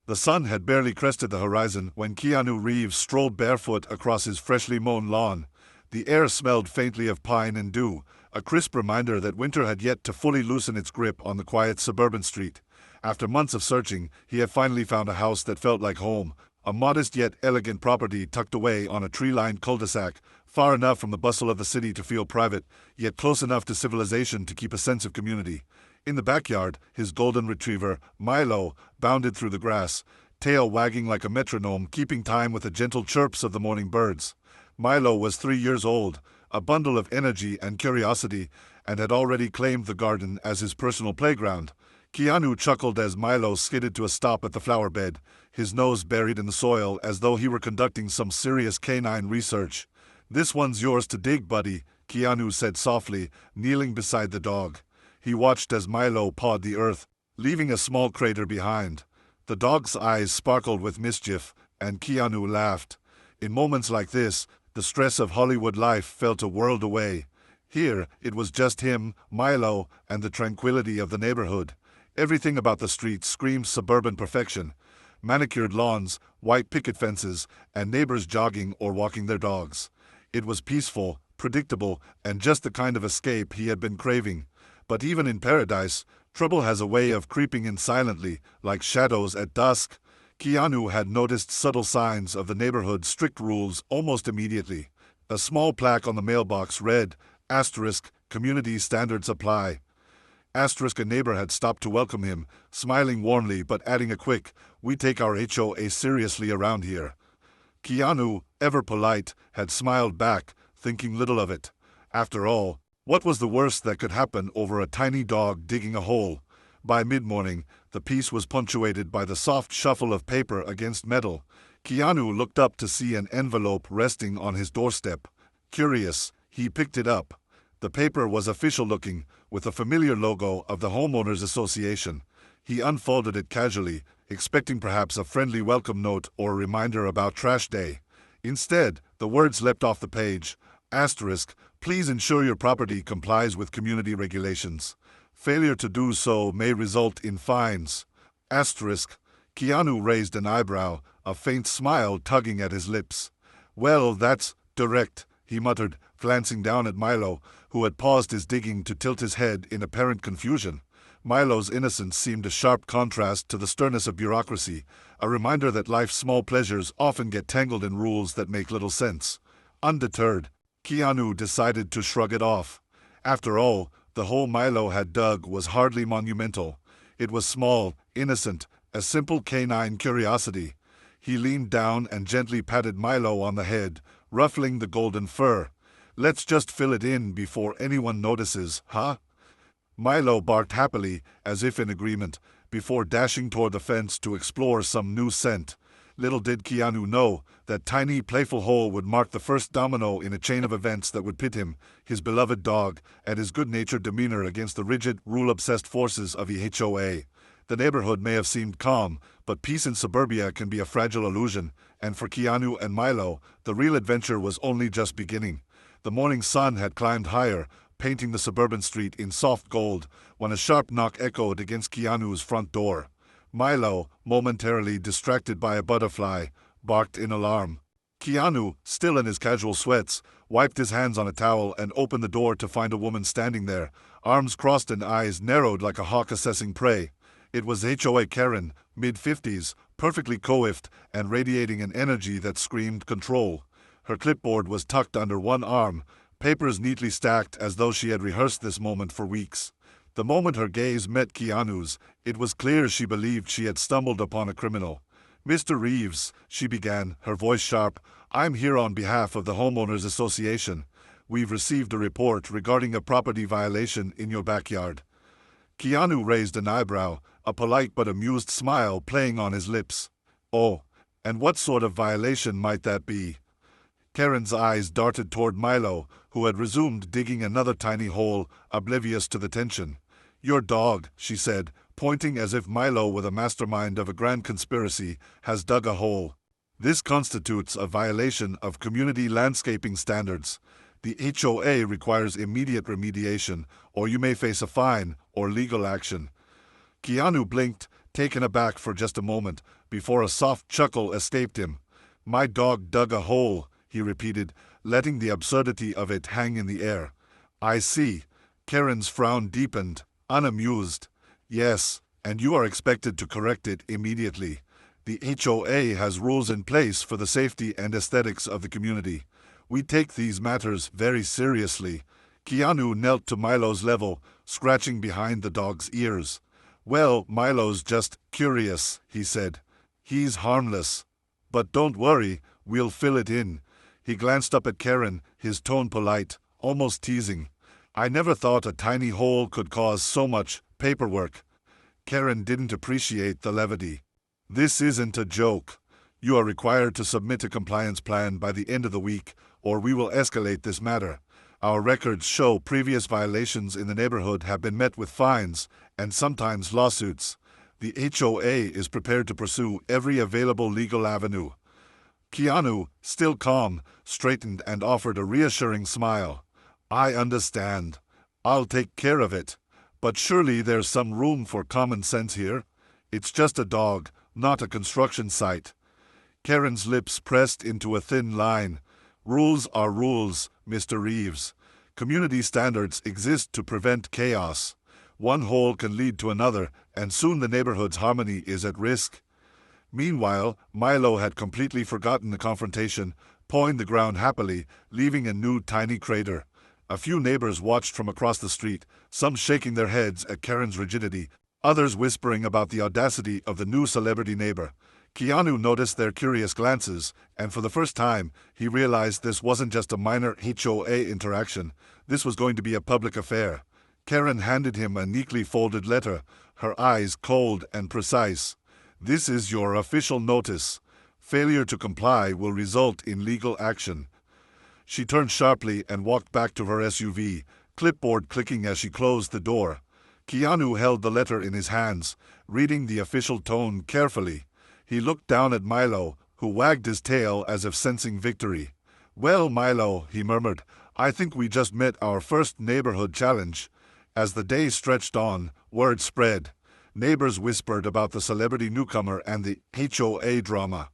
The sun had barely crested the horizon when Keanu Reeves strolled barefoot across his freshly mown lawn. The air smelled faintly of pine and dew, a crisp reminder that winter had yet to fully loosen its grip on the quiet suburban street. After months of searching, he had finally found a house that felt like home, a modest yet elegant property tucked away on a tree-lined cul-de-sac, far enough from the bustle of the city to feel private, yet close enough to civilization to keep a sense of community. In the backyard, his golden retriever, Milo, bounded through the grass, tail wagging like a metronome, keeping time with the gentle chirps of the morning birds. Milo was 3 years old, a bundle of energy and curiosity, and had already claimed the garden as his personal playground. Keanu chuckled as Milo skidded to a stop at the flower bed, his nose buried in the soil as though he were conducting some serious canine research. "This one's yours to dig, buddy," Keanu said softly, kneeling beside the dog. He watched as Milo pawed the earth, leaving a small crater behind. The dog's eyes sparkled with mischief, and Keanu laughed. In moments like this, the stress of Hollywood life felt a world away. Here, it was just him, Milo, and the tranquility of the neighborhood. Everything about the street screamed suburban perfection. Manicured lawns, white picket fences, and neighbors jogging or walking their dogs. It was peaceful, predictable, and just the kind of escape he had been craving. But even in paradise, trouble has a way of creeping in silently, like shadows at dusk. Keanu had noticed subtle signs of the neighborhood's strict rules almost immediately. A small plaque on the mailbox read, **, community standards apply. **, a neighbor had stopped to welcome him, smiling warmly but adding a quick, "We take our HOA seriously around here." Keanu, ever polite, had smiled back, thinking little of it. After all, what was the worst that could happen over a tiny dog digging a hole? By mid-morning, the piece was punctuated by the soft shuffle of paper against metal. Keanu looked up to see an envelope resting on his doorstep. Curious, he picked it up. The paper was official-looking, with a familiar logo of the Homeowners Association. He unfolded it casually, expecting perhaps a friendly welcome note or a reminder about trash day. Instead, the words leapt off the page. *, please ensure your property complies with community regulations. Failure to do so may result in fines. *, Keanu raised an eyebrow, a faint smile tugging at his lips. "Well, that's direct," he muttered, glancing down at Milo, who had paused his digging to tilt his head in apparent confusion. Milo's innocence seemed a sharp contrast to the sternness of bureaucracy, a reminder that life's small pleasures often get tangled in rules that make little sense. Undeterred, Keanu decided to shrug it off. After all, the hole Milo had dug was hardly monumental. It was small, innocent, a simple canine curiosity. He leaned down and gently patted Milo on the head, ruffling the golden fur. "Let's just fill it in before anyone notices, huh?" Milo barked happily, as if in agreement, before dashing toward the fence to explore some new scent. Little did Keanu know, that tiny playful hole would mark the first domino in a chain of events that would pit him, his beloved dog, and his good-natured demeanor against the rigid, rule-obsessed forces of the HOA. The neighborhood may have seemed calm, but peace in suburbia can be a fragile illusion, and for Keanu and Milo, the real adventure was only just beginning. The morning sun had climbed higher, painting the suburban street in soft gold, when a sharp knock echoed against Keanu's front door. Milo, momentarily distracted by a butterfly, barked in alarm. Keanu, still in his casual sweats, wiped his hands on a towel and opened the door to find a woman standing there, arms crossed and eyes narrowed like a hawk assessing prey. It was HOA Karen, mid-50s, perfectly coiffed and radiating an energy that screamed control. Her clipboard was tucked under one arm, papers neatly stacked as though she had rehearsed this moment for weeks. The moment her gaze met Keanu's, it was clear she believed she had stumbled upon a criminal. "Mr. Reeves," she began, her voice sharp, "I'm here on behalf of the Homeowners Association. We've received a report regarding a property violation in your backyard." Keanu raised an eyebrow, a polite but amused smile playing on his lips. "Oh, and what sort of violation might that be?" Karen's eyes darted toward Milo, who had resumed digging another tiny hole, oblivious to the tension. "Your dog," she said, pointing as if Milo were the mastermind of a grand conspiracy, "has dug a hole. This constitutes a violation of community landscaping standards. The HOA requires immediate remediation, or you may face a fine or legal action." Keanu blinked, taken aback for just a moment, before a soft chuckle escaped him. "My dog dug a hole," he repeated, letting the absurdity of it hang in the air. "I see." Karen's frown deepened, unamused. "Yes, and you are expected to correct it immediately. The HOA has rules in place for the safety and aesthetics of the community. We take these matters very seriously." Keanu knelt to Milo's level, scratching behind the dog's ears. "Well, Milo's just curious," he said. "He's harmless. But don't worry, we'll fill it in." He glanced up at Karen, his tone polite, almost teasing. "I never thought a tiny hole could cause so much paperwork." Karen didn't appreciate the levity. "This isn't a joke. You are required to submit a compliance plan by the end of the week, or we will escalate this matter. Our records show previous violations in the neighborhood have been met with fines, and sometimes lawsuits. The HOA is prepared to pursue every available legal avenue." Keanu, still calm, straightened and offered a reassuring smile. "I understand. I'll take care of it. But surely there's some room for common sense here. It's just a dog, not a construction site." Karen's lips pressed into a thin line. "Rules are rules, Mr. Reeves. Community standards exist to prevent chaos. One hole can lead to another, and soon the neighborhood's harmony is at risk." Meanwhile, Milo had completely forgotten the confrontation, pawing the ground happily, leaving a new tiny crater. A few neighbors watched from across the street, some shaking their heads at Karen's rigidity, others whispering about the audacity of the new celebrity neighbor. Keanu noticed their curious glances, and for the first time, he realized this wasn't just a minor HOA interaction. This was going to be a public affair. Karen handed him a neatly folded letter, her eyes cold and precise. "This is your official notice. Failure to comply will result in legal action." She turned sharply and walked back to her SUV, clipboard clicking as she closed the door. Keanu held the letter in his hands, reading the official tone carefully. He looked down at Milo, who wagged his tail as if sensing victory. "Well, Milo," he murmured, "I think we just met our first neighborhood challenge." As the day stretched on, word spread. Neighbors whispered about the celebrity newcomer and the HOA drama.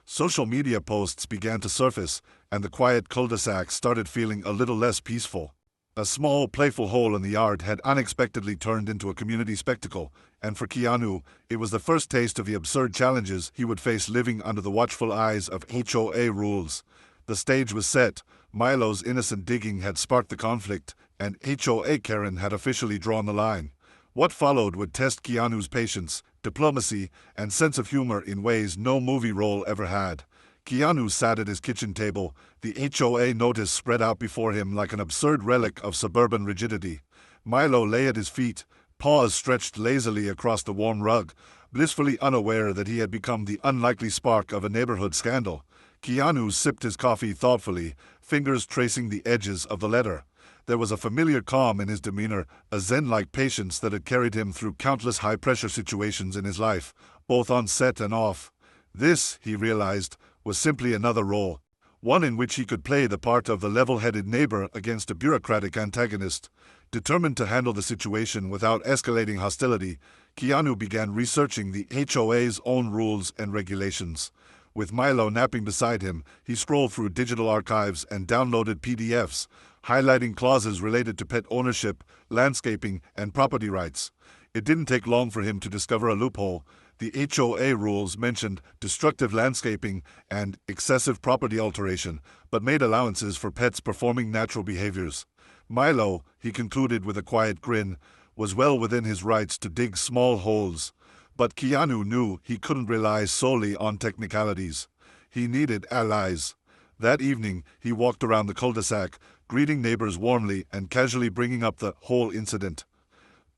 Social media posts began to surface, and the quiet cul-de-sac started feeling a little less peaceful. A small, playful hole in the yard had unexpectedly turned into a community spectacle, and for Keanu, it was the first taste of the absurd challenges he would face living under the watchful eyes of HOA rules. The stage was set, Milo's innocent digging had sparked the conflict, and HOA Karen had officially drawn the line. What followed would test Keanu's patience, diplomacy, and sense of humor in ways no movie role ever had. Keanu sat at his kitchen table, the HOA notice spread out before him like an absurd relic of suburban rigidity. Milo lay at his feet, paws stretched lazily across the warm rug, blissfully unaware that he had become the unlikely spark of a neighborhood scandal. Keanu sipped his coffee thoughtfully, fingers tracing the edges of the letter. There was a familiar calm in his demeanor, a zen-like patience that had carried him through countless high-pressure situations in his life, both on set and off. This, he realized, was simply another role, one in which he could play the part of the level-headed neighbor against a bureaucratic antagonist. Determined to handle the situation without escalating hostility, Keanu began researching the HOA's own rules and regulations. With Milo napping beside him, he scrolled through digital archives and downloaded PDFs, highlighting clauses related to pet ownership, landscaping, and property rights. It didn't take long for him to discover a loophole. The HOA rules mentioned destructive landscaping and excessive property alteration, but made allowances for pets performing natural behaviors. Milo, he concluded with a quiet grin, was well within his rights to dig small holes. But Keanu knew he couldn't rely solely on technicalities. He needed allies. That evening, he walked around the cul-de-sac, greeting neighbors warmly and casually bringing up the whole incident.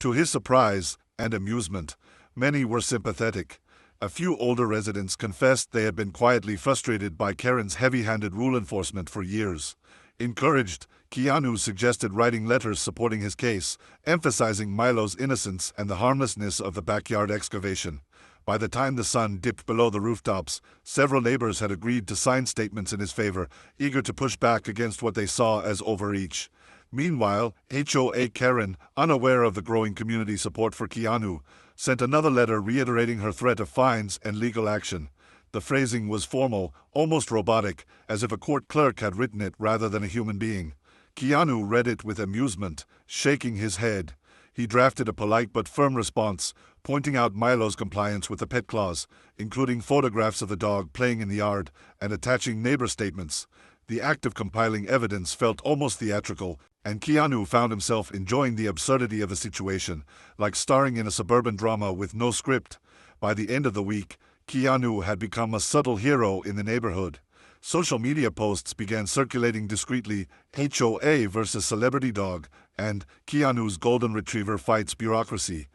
To his surprise and amusement, many were sympathetic. A few older residents confessed they had been quietly frustrated by Karen's heavy-handed rule enforcement for years. Encouraged, Keanu suggested writing letters supporting his case, emphasizing Milo's innocence and the harmlessness of the backyard excavation. By the time the sun dipped below the rooftops, several neighbors had agreed to sign statements in his favor, eager to push back against what they saw as overreach. Meanwhile, HOA Karen, unaware of the growing community support for Keanu, sent another letter reiterating her threat of fines and legal action. The phrasing was formal, almost robotic, as if a court clerk had written it rather than a human being. Keanu read it with amusement, shaking his head. He drafted a polite but firm response, pointing out Milo's compliance with the pet clause, including photographs of the dog playing in the yard and attaching neighbor statements. The act of compiling evidence felt almost theatrical, and Keanu found himself enjoying the absurdity of the situation, like starring in a suburban drama with no script. By the end of the week, Keanu had become a subtle hero in the neighborhood. Social media posts began circulating discreetly: HOA versus celebrity dog, and Keanu's golden retriever fights bureaucracy.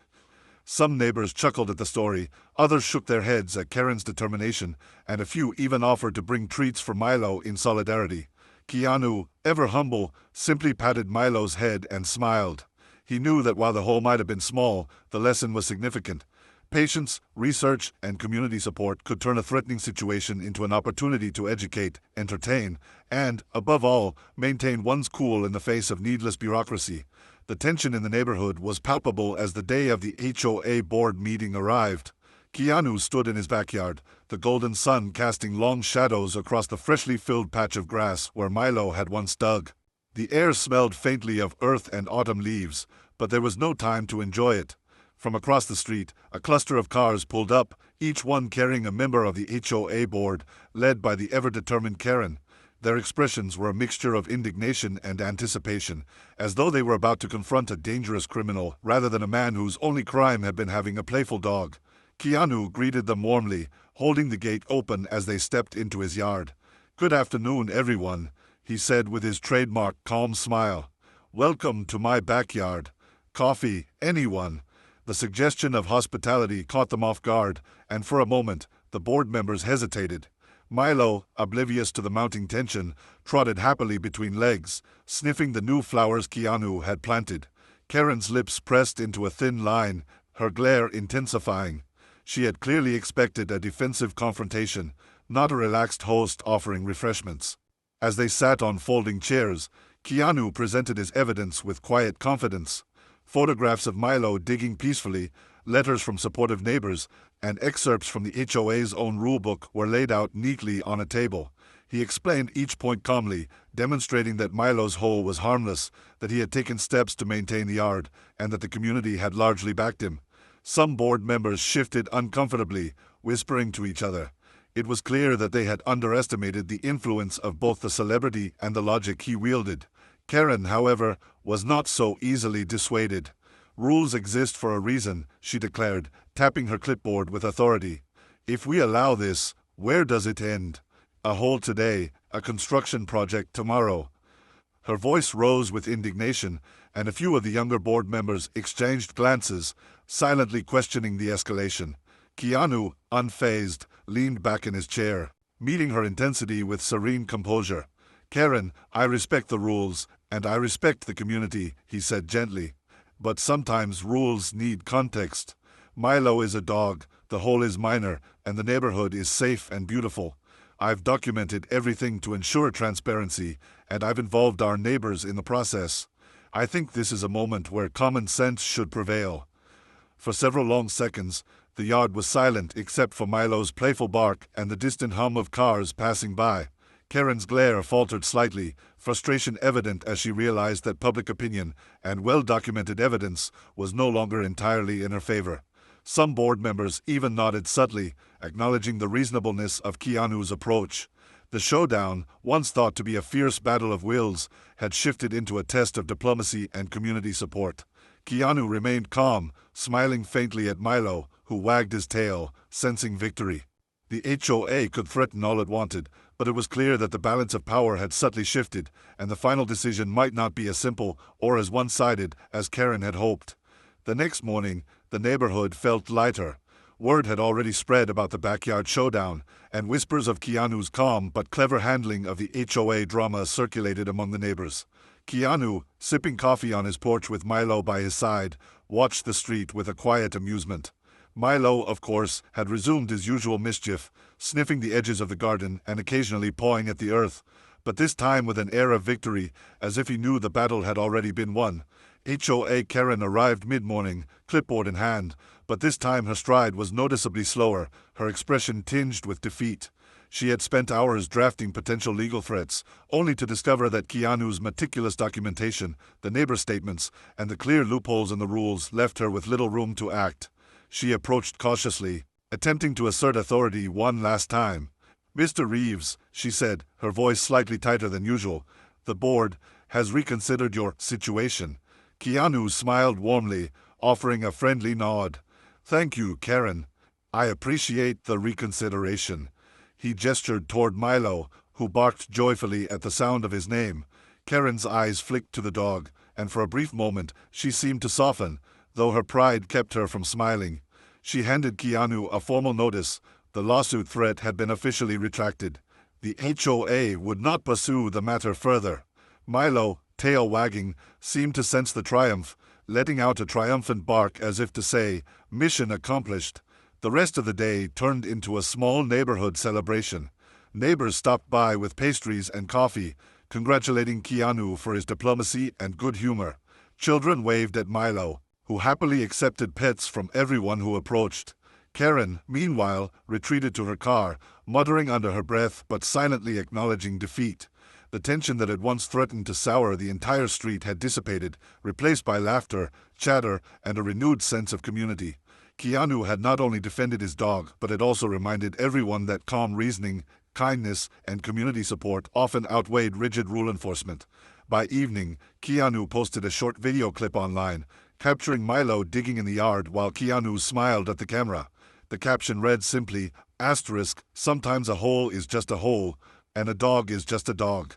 Some neighbors chuckled at the story, others shook their heads at Karen's determination, and a few even offered to bring treats for Milo in solidarity. Keanu, ever humble, simply patted Milo's head and smiled. He knew that while the hole might have been small, the lesson was significant. Patience, research, and community support could turn a threatening situation into an opportunity to educate, entertain, and, above all, maintain one's cool in the face of needless bureaucracy. The tension in the neighborhood was palpable as the day of the HOA board meeting arrived. Keanu stood in his backyard, the golden sun casting long shadows across the freshly filled patch of grass where Milo had once dug. The air smelled faintly of earth and autumn leaves, but there was no time to enjoy it. From across the street, a cluster of cars pulled up, each one carrying a member of the HOA board, led by the ever-determined Karen. Their expressions were a mixture of indignation and anticipation, as though they were about to confront a dangerous criminal rather than a man whose only crime had been having a playful dog. Keanu greeted them warmly, holding the gate open as they stepped into his yard. "Good afternoon, everyone," he said with his trademark calm smile. "Welcome to my backyard. Coffee, anyone?" The suggestion of hospitality caught them off guard, and for a moment, the board members hesitated. Milo, oblivious to the mounting tension, trotted happily between legs, sniffing the new flowers Keanu had planted. Karen's lips pressed into a thin line, her glare intensifying. She had clearly expected a defensive confrontation, not a relaxed host offering refreshments. As they sat on folding chairs, Keanu presented his evidence with quiet confidence. Photographs of Milo digging peacefully, letters from supportive neighbors, and excerpts from the HOA's own rulebook were laid out neatly on a table. He explained each point calmly, demonstrating that Milo's hole was harmless, that he had taken steps to maintain the yard, and that the community had largely backed him. Some board members shifted uncomfortably, whispering to each other. It was clear that they had underestimated the influence of both the celebrity and the logic he wielded. Karen, however, was not so easily dissuaded. "Rules exist for a reason," she declared, tapping her clipboard with authority. "If we allow this, where does it end? A hole today, a construction project tomorrow." Her voice rose with indignation, and a few of the younger board members exchanged glances, silently questioning the escalation. Keanu, unfazed, leaned back in his chair, meeting her intensity with serene composure. "Karen, I respect the rules, and I respect the community," he said gently. "But sometimes rules need context. Milo is a dog, the hole is minor, and the neighborhood is safe and beautiful. I've documented everything to ensure transparency, and I've involved our neighbors in the process. I think this is a moment where common sense should prevail." For several long seconds, the yard was silent except for Milo's playful bark and the distant hum of cars passing by. Karen's glare faltered slightly, frustration evident as she realized that public opinion and well-documented evidence was no longer entirely in her favor. Some board members even nodded subtly, acknowledging the reasonableness of Keanu's approach. The showdown, once thought to be a fierce battle of wills, had shifted into a test of diplomacy and community support. Keanu remained calm, smiling faintly at Milo, who wagged his tail, sensing victory. The HOA could threaten all it wanted, but it was clear that the balance of power had subtly shifted, and the final decision might not be as simple or as one-sided as Karen had hoped. The next morning, the neighborhood felt lighter. Word had already spread about the backyard showdown, and whispers of Keanu's calm but clever handling of the HOA drama circulated among the neighbors. Keanu, sipping coffee on his porch with Milo by his side, watched the street with a quiet amusement. Milo, of course, had resumed his usual mischief, sniffing the edges of the garden and occasionally pawing at the earth, but this time with an air of victory, as if he knew the battle had already been won. HOA Karen arrived mid-morning, clipboard in hand, but this time her stride was noticeably slower, her expression tinged with defeat. She had spent hours drafting potential legal threats, only to discover that Keanu's meticulous documentation, the neighbor statements, and the clear loopholes in the rules left her with little room to act. She approached cautiously, attempting to assert authority one last time. "Mr. Reeves," she said, her voice slightly tighter than usual, "the board has reconsidered your situation." Keanu smiled warmly, offering a friendly nod. "Thank you, Karen. I appreciate the reconsideration." He gestured toward Milo, who barked joyfully at the sound of his name. Karen's eyes flicked to the dog, and for a brief moment she seemed to soften, though her pride kept her from smiling. She handed Keanu a formal notice. The lawsuit threat had been officially retracted. The HOA would not pursue the matter further. Milo, tail wagging, seemed to sense the triumph, letting out a triumphant bark as if to say, "Mission accomplished." The rest of the day turned into a small neighborhood celebration. Neighbors stopped by with pastries and coffee, congratulating Keanu for his diplomacy and good humor. Children waved at Milo, who happily accepted pets from everyone who approached. Karen, meanwhile, retreated to her car, muttering under her breath but silently acknowledging defeat. The tension that had once threatened to sour the entire street had dissipated, replaced by laughter, chatter, and a renewed sense of community. Keanu had not only defended his dog, but had also reminded everyone that calm reasoning, kindness, and community support often outweighed rigid rule enforcement. By evening, Keanu posted a short video clip online, capturing Milo digging in the yard while Keanu smiled at the camera. The caption read simply, "sometimes a hole is just a hole, and a dog is just a dog."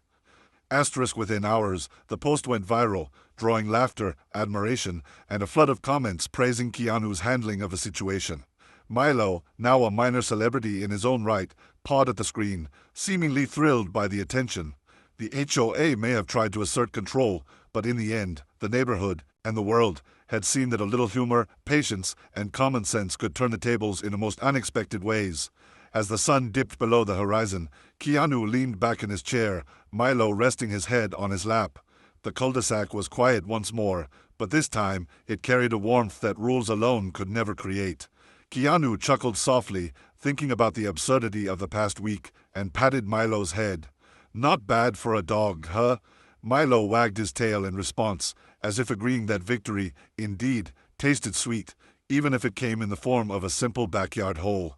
Within hours, the post went viral, drawing laughter, admiration, and a flood of comments praising Keanu's handling of the situation. Milo, now a minor celebrity in his own right, pawed at the screen, seemingly thrilled by the attention. The HOA may have tried to assert control, but in the end, the neighborhood, and the world, had seen that a little humor, patience, and common sense could turn the tables in the most unexpected ways. As the sun dipped below the horizon, Keanu leaned back in his chair, Milo resting his head on his lap. The cul-de-sac was quiet once more, but this time it carried a warmth that rules alone could never create. Keanu chuckled softly, thinking about the absurdity of the past week, and patted Milo's head. "Not bad for a dog, huh?" Milo wagged his tail in response, as if agreeing that victory, indeed, tasted sweet, even if it came in the form of a simple backyard hole.